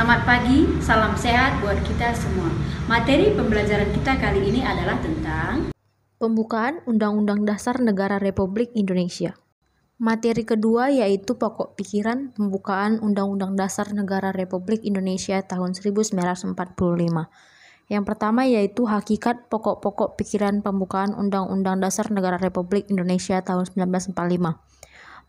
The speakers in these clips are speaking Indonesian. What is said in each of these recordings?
Selamat pagi, salam sehat buat kita semua. Materi pembelajaran kita kali ini adalah tentang Pembukaan Undang-Undang Dasar Negara Republik Indonesia. Materi kedua yaitu pokok pikiran pembukaan Undang-Undang Dasar Negara Republik Indonesia tahun 1945. Yang pertama yaitu hakikat pokok-pokok pikiran pembukaan Undang-Undang Dasar Negara Republik Indonesia tahun 1945.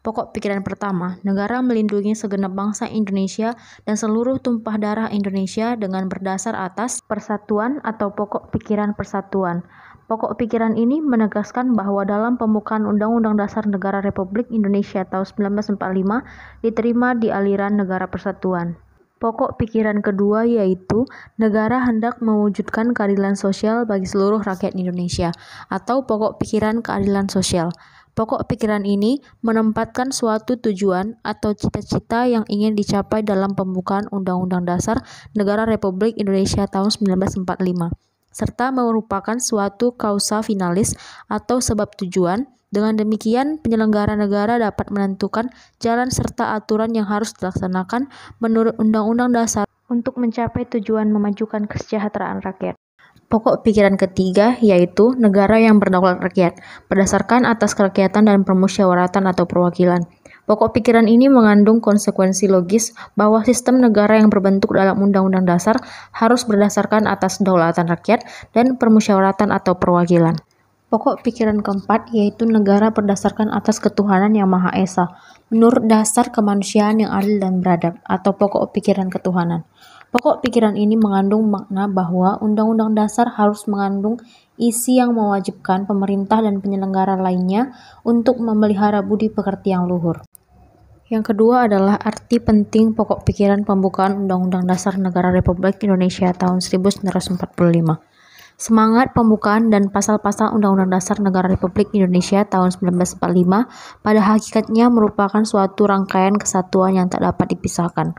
Pokok pikiran pertama, negara melindungi segenap bangsa Indonesia dan seluruh tumpah darah Indonesia dengan berdasar atas persatuan atau pokok pikiran persatuan. Pokok pikiran ini menegaskan bahwa dalam pembukaan Undang-Undang Dasar Negara Republik Indonesia tahun 1945 diterima di aliran negara persatuan. Pokok pikiran kedua yaitu negara hendak mewujudkan keadilan sosial bagi seluruh rakyat Indonesia atau pokok pikiran keadilan sosial. Pokok pikiran ini menempatkan suatu tujuan atau cita-cita yang ingin dicapai dalam pembukaan Undang-Undang Dasar Negara Republik Indonesia tahun 1945, serta merupakan suatu causa finalis atau sebab tujuan. Dengan demikian, penyelenggara negara dapat menentukan jalan serta aturan yang harus dilaksanakan menurut Undang-Undang Dasar untuk mencapai tujuan memajukan kesejahteraan rakyat. Pokok pikiran ketiga yaitu negara yang berdaulat rakyat, berdasarkan atas kerakyatan dan permusyawaratan atau perwakilan. Pokok pikiran ini mengandung konsekuensi logis bahwa sistem negara yang berbentuk dalam Undang-Undang Dasar harus berdasarkan atas kedaulatan rakyat dan permusyawaratan atau perwakilan. Pokok pikiran keempat yaitu negara berdasarkan atas ketuhanan yang Maha Esa, menurut dasar kemanusiaan yang adil dan beradab, atau pokok pikiran ketuhanan. Pokok pikiran ini mengandung makna bahwa Undang-Undang Dasar harus mengandung isi yang mewajibkan pemerintah dan penyelenggara lainnya untuk memelihara budi pekerti yang luhur. Yang kedua adalah arti penting pokok pikiran pembukaan Undang-Undang Dasar Negara Republik Indonesia tahun 1945. Semangat pembukaan dan pasal-pasal Undang-Undang Dasar Negara Republik Indonesia tahun 1945 pada hakikatnya merupakan suatu rangkaian kesatuan yang tak dapat dipisahkan.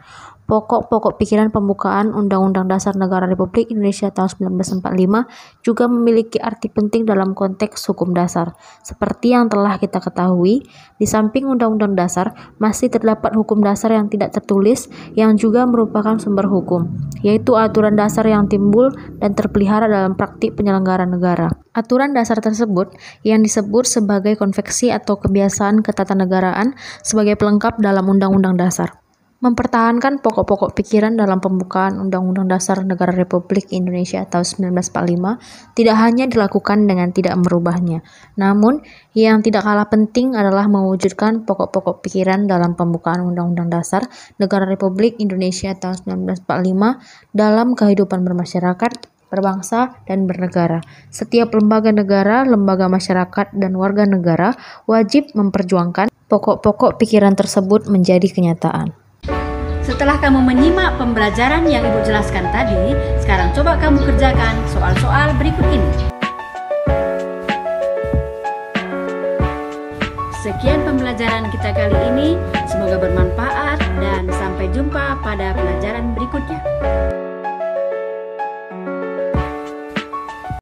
Pokok-pokok pikiran pembukaan Undang-Undang Dasar Negara Republik Indonesia tahun 1945 juga memiliki arti penting dalam konteks hukum dasar. Seperti yang telah kita ketahui, di samping Undang-Undang Dasar, masih terdapat hukum dasar yang tidak tertulis yang juga merupakan sumber hukum, yaitu aturan dasar yang timbul dan terpelihara dalam praktik penyelenggaraan negara. Aturan dasar tersebut yang disebut sebagai konveksi atau kebiasaan ketatanegaraan sebagai pelengkap dalam Undang-Undang Dasar. Mempertahankan pokok-pokok pikiran dalam pembukaan Undang-Undang Dasar Negara Republik Indonesia tahun 1945 tidak hanya dilakukan dengan tidak merubahnya, namun yang tidak kalah penting adalah mewujudkan pokok-pokok pikiran dalam pembukaan Undang-Undang Dasar Negara Republik Indonesia tahun 1945 dalam kehidupan bermasyarakat, berbangsa, dan bernegara. Setiap lembaga negara, lembaga masyarakat, dan warga negara wajib memperjuangkan pokok-pokok pikiran tersebut menjadi kenyataan. Setelah kamu menyimak pembelajaran yang Ibu jelaskan tadi, sekarang coba kamu kerjakan soal-soal berikut ini. Sekian pembelajaran kita kali ini, semoga bermanfaat dan sampai jumpa pada pelajaran berikutnya.